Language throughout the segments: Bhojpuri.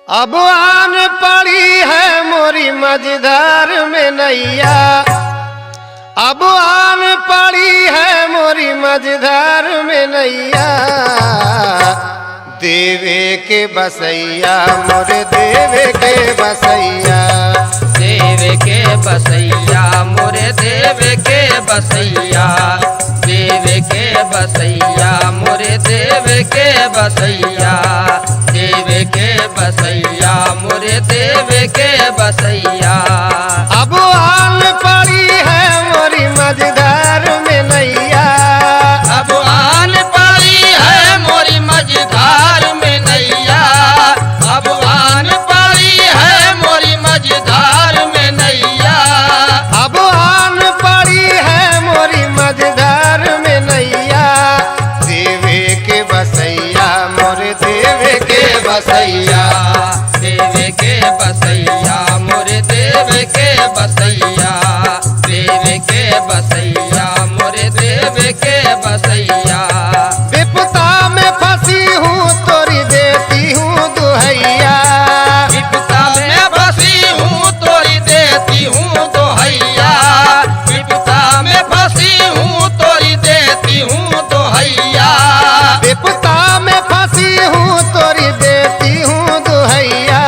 अब आन पड़ी है मोरी मझधार में नैया, अब आन पड़ी है मोरी मझधार में नैया। देवे के बसैया मोरे देवे के बसैया, देवे के बसैया मोरे देवे के बसैया, देवे के बसैया मोरे देवे के बसैया, देवे के बसैया मोरे देवे के बसैया। अब आन पड़ी है मोरी मझधार में नैया, अब आन पड़ी है मोरी मझधार में नैया, अब आन पड़ी है मोरी मझधार में नैया, अब आन पड़ी है मोरी मझधार में नैया। देवे के बसैया मोरे देवे के बसैया, देवे के बसैया मोरे देवे के बसैया, देवे के बसैया मोरे देवे के बसैया। विपदा में फंसी हूँ तोरी देती हूँ दुहैया, विपदा में फंसी हूँ तोरी देती हूँ दोहैया, विपदा में फंसी हूँ तोरी देती हूँ दोहैया, विपदा में फंसी हूँ तोरी देती हूँ दुहैया।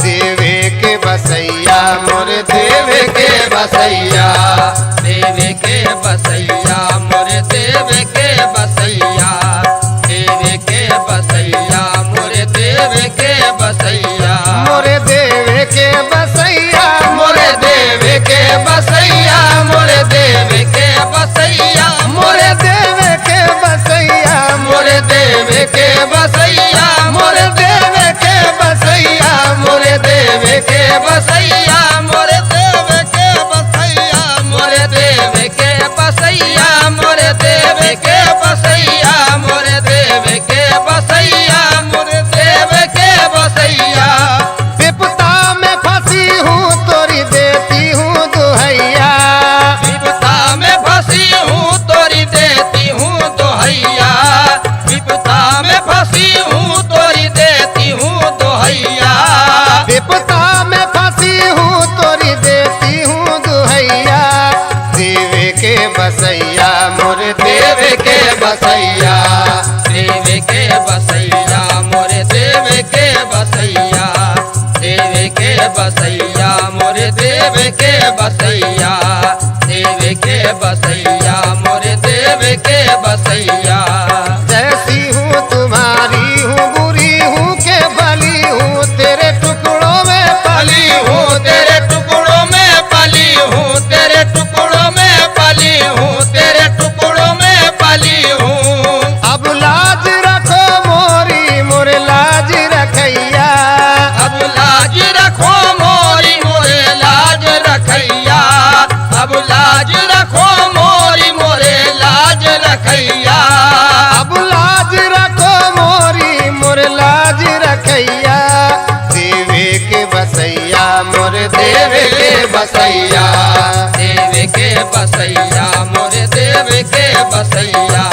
देवे के बसैया मोरे देवे के बसैया, देवे के बसैया मोरे देवे के बसैया, देवे के बसैया मोरे देवे के बसैया, मोरे देवे के बसैया, मोरे देवे के बसैया, मोरे देवे के बसैया, मोरे देवे के बसैया, मोरे देवे के बसैया, मोरे देवे के बसैया, मोरे देवे के बसैया, मोरे देवे के बसैया, मोरे देवे के बसैया, मोरे देवे के बसैया, मोरे देवे के बसैया, मोरे देवे के बसैया। विपदा में फंसी हूँ तोरी देती हूँ दुहैया, विपदा में फंसी हूँ तोरी देती हूँ दोहैया, विपदा में फंसी हूँ तोरी देती हूँ दोहैया, विपदा में फंसी हूँ तोरी देती हूँ दुहैया। देवे के बसैया मोरे देवे के बसैया, देवे के बसैया मोरे देवे के बसैया, देवे के बसैया मोरे देवे के बसैया, देवे के बसैया मोरे देवे के बसैया। जैसी हूँ तुम्हारी हूँ बुरी हूँ के भली हूँ तेरे टुकड़ों में पली हूँ तेरे टुकड़ों में पली हूँ, तेरे टुकड़ों में पली हूँ, तेरे टुकड़ों में पली हूँ। अब लाज रखो मोरी मोरे लाज रखैया, अब लाज रखो मोरी मोरे लाज रखैया, अब लाज रखो मोरी मोरे लाज रखैया, अब लाज रखो मोरी मोरे लाज रखैया। देवे के बसैया मोरे देवे के बसैया, देवे के बसैया मोरे देवे के बसैया,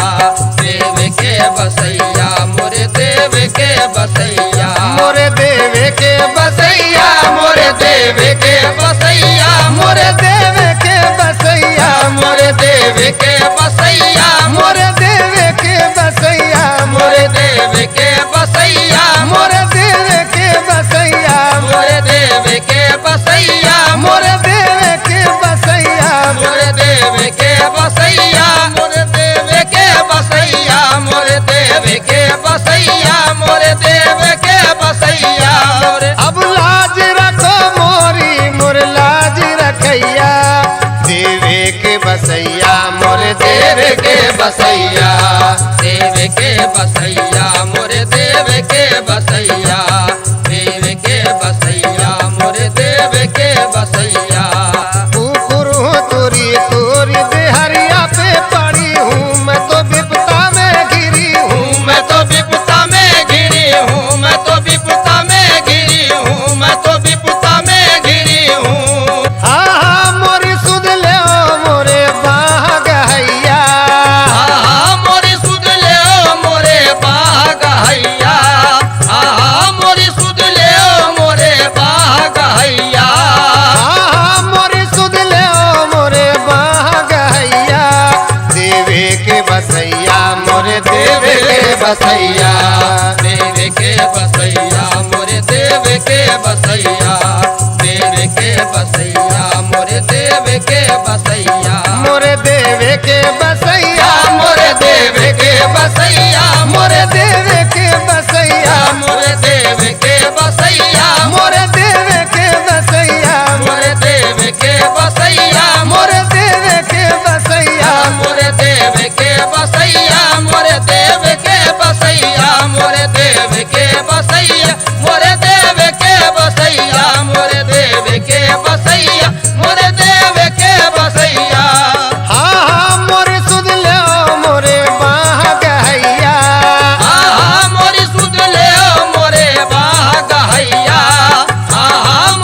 देवे के बसैया मोरे देवे के बसैया, मोरे देवे के बसैया, मोरे देवे के बसैया, मोरे देवे के बसैया, मोरे देवे के बसैया, मोरे देवे के बसैया, मोरे देवे के बसैया, मोरे देवे के बसैया, मोरे देवे के बसैया, मोरे देवे के बसैया, मोरे देवे के बसैया, मोरे देवे के बसैया, मोरे देवे के बसैया, मोरे देवे के बसैया, मोरे। अब लाज रखो मोरी मोरे लाज रखैया। देवे के बसैया मोरे देवे के बसैया, देवे के बसैया मोरे देवे के बसैया, देवे के बसैया मोरे देवे के बसैया। कुकुर हूँ तोरी तोरी देहरिया पे पड़ी हूँ मैं तो विपदा में घिरी हूँ, मैं तो विपदा में घिरी हूँ, मैं तो विपदा में घिरी हूँ, मैं तो विपदा में घिरी हूँ। हाँ हाँ मोरी सुध ले मोरे बाह गहैया, मोरे सुध ले मोरे बा बसैया मोरे देव के बसैया, देव के बसैया मोरे देव के बसैया, मोरे देव के बसैया, मोरे देव के बसैया, मोरे देव के बसैया, मोरे देव के बसैया, मोरे देव के बसैया, मोरे देव के बसैया, मोरे देव के बसैया, मोरे देव के बसैया, मोरे देव के बसैया, मोरे देव के बसैया, मोरे देव के बसैया, मोरे देव के बसैया, मोरे देव के बसैया। हाँ हाँ मोरे सुध लो मोरे बाह गहैया, मोरी सुध ले मोरे बाह गहैया,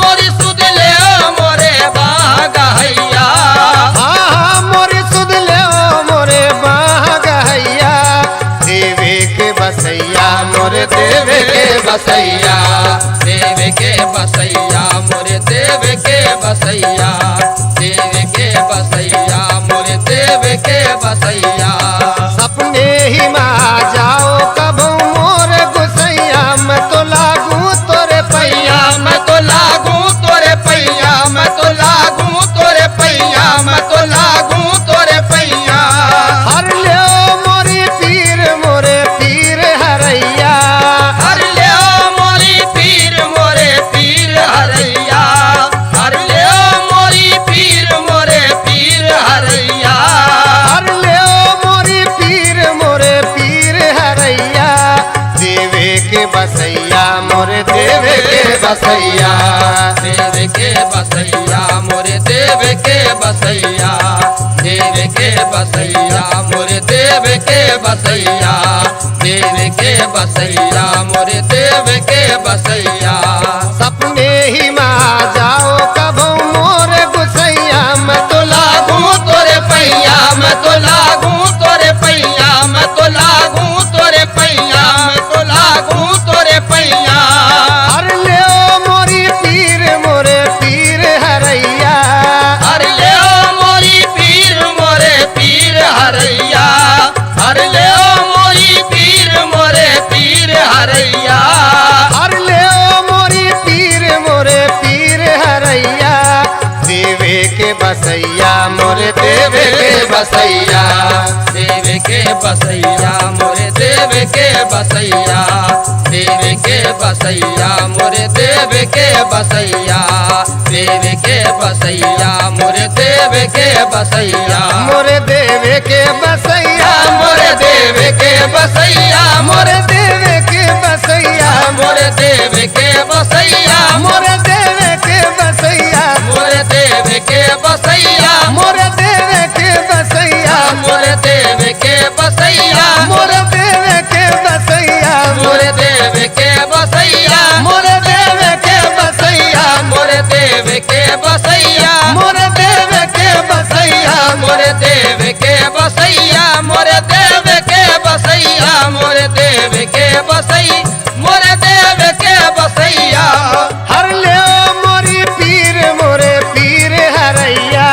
मोरी सुध ले मोरे बाह गहैया, हाँ हाँ मोरे सुध लो मोरे बाह गहैया, देवे के बसैया मोरे देवे के बसैया, देव के बसैया मोरे देव के बसैया, देव के बसैया मोरे देव के बसैया। सपने ही मा जाओ कब मोर गुसैया, मैं तो लागू तोरे पैया, मैं तो लागू तोरे पैया, मैं तो लागू तोरे पैया, मैं तो लागू तोरे पैया। हर लो मोरी पीर मोरे पीर हरैया, हर ले मोरी पीर मोरे पीर हरैया, हर ले मोरी पीर मोरे पीर हरैया, हर लो मोरी पीर मोरे पीर हरैया, देवे के बसैया मोरे देवे के बसैया, देव के बसैया मोरे देव के बसैया, देव के बसैया मोरे देव के बसैया, देव के बसैया मोरे देव के बसैया। सपने ही मा जाओ कब मोर गुसैया, मैं तो लागू तोरे पैया, मैं तो लागू तोरे पैया, मैं तो लागू तोरे पैया, मैं तो लागू तोरे पैया। हर लो मोरी पीर मोरे पीर हरैया, हर ले मोरी पीर मोरे पीर हरैया, हर ले मोरी पीर मोरे पीर हरैया, हर लो मोरी पीर मोरे पीर हरैया, देवे के बसैया मोरे देवे के बसैया, देव के बसैया मोरे देव के बसैया, देव के बसैया मोरे देव के बसैया, देव के बसैया मोरे देव के बसैया, मोरे देवे के बसैया, मोरे देव के बसैया, मोरे देवे के बसैया, मोरे देव के बसैया, मोरे देवे के बसैया, मोरे देव के बसैया, मोरे देवे के बसैया, मोरे देव के बसैया, मोरे देवे के बसैया, मोरे देव के बसैया, मोरे देवे के बसैया, मोरे देव के बसैया, मोरे देवे के बसैया, मोरे देव के बसैया, मोरे देव के बसैया, मोरे देव के बसैया, मोरे देव के बसैया। हर लो मोरी पीर मोरे पीर हरैया,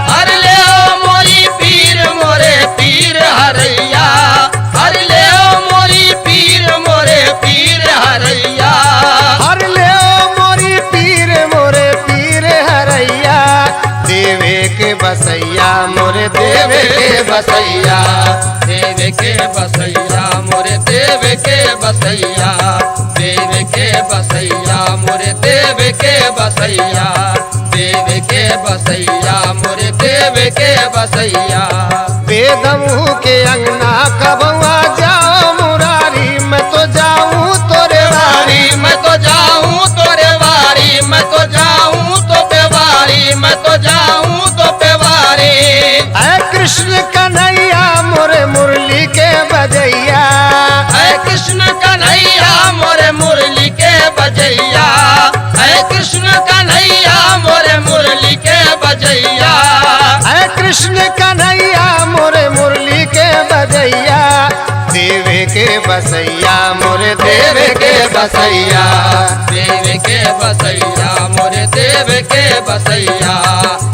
हर ले मोरी पीर मोरे पीर हरैया, हर ले मोरी पीर मोरे पीर हरैया, हर लो मोरी पीर मोरे पीर हरैया, देवे के बसैया मोरे देवे के बसैया, देव के बसैया मोरे देव के बसैया, देव के बसैया मोरे देव के बसैया, देव के बसैया मोरे देव के बसैया। बेदमू के अंगना कबवा जाओ मुरारी, मैं तो जाऊं तोरे वारी, मैं तो जाऊं तोरे वारी, मैं तो जाऊं तो पेवारी, मैं तो जाऊं तो पेवारी। ऐ कृष्ण कन्हैया मोरे मुरली के बजैया, है कृष्ण कन्हैया मोरे मुरली के बजैया, है कृष्ण कन्हैया मोरे मुरली के बजैया, ऐ कृष्ण कन्हैया मोरे मुरली के बजैया, देवे के बसैया मोरे देवे के बसैया, देव के बसैया मोरे देव के बसैया,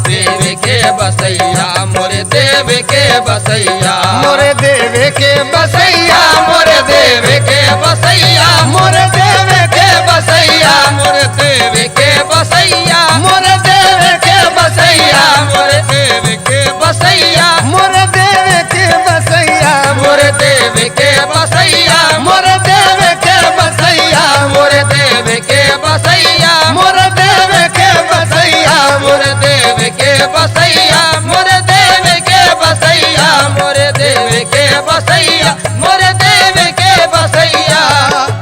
देव के बसैया मोरे देव के बसैया मोरे देवे के बसैया मोरे देव के बसैया मोरे देवे के बसैया मोरे देव के बसैया मोरे देवे के बसैया मोरे देव के बसैया मोरे देवे के बसैया मोरे देव के बसैया मोरे देवे के बसैया मोरे देव के बसैया मोरे देवे के बसैया मोरे देव के बसैया मोरे देव के बसैया मोरे देव के बसैया मोरे देव के बसैया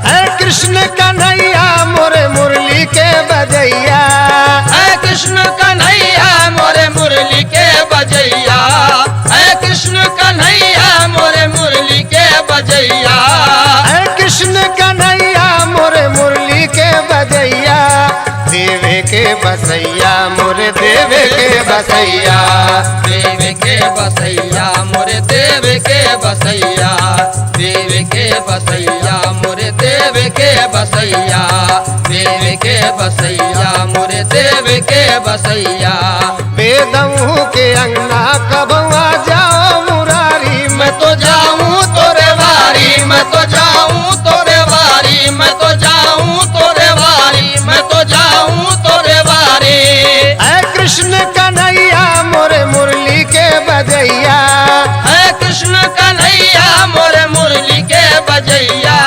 है कृष्ण कन्हैया मोरे मुरली के बजैया है कृष्ण कन्हैया मोरे मुरली के बजैया है कृष्ण कन्हैया मोरे मुरली के बजैया है कृष्ण कन्हैया मोरे मुरली के बजैया देवे के बसैया मोरे देवे के बसैया देव के बसैया मोरे देव के बसैया देव के बसैया मोरे देव के बसैया देव के बसैया मोरे देव के बसैया बेदऊ के अंगना कबवा जाओ मुरारी मैं तो जाऊं तोरे वारी मैं तो जाऊं तोरे वारी मैं तो जाऊं तोरे वारी मैं तो जाऊं तोरे वारी है कृष्ण कन्हैया मोरे मुरली के बजैया है कृष्ण कन्हैया मोरे मुरली के बजैया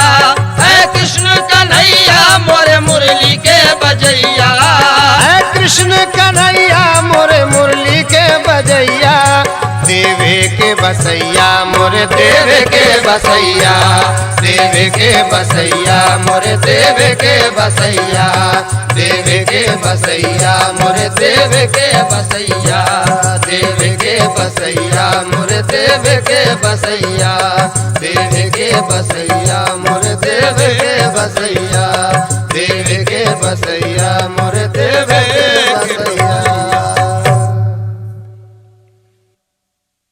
है कृष्ण कन्हैया मोरे मुरली के बजैया है कृष्ण कन्हैया मोरे मुरली के बजैया देवे के बसैया मोरे देवे के बसैया देवे के बसैया मोरे देवे के बसैया देवे के बसैया मोरे देवे के बसैया देवे के बसैया मोरे देवे के बसैया देवे के बसैया मोरे देवे के बसैया देवे के बसैया मोरे देवे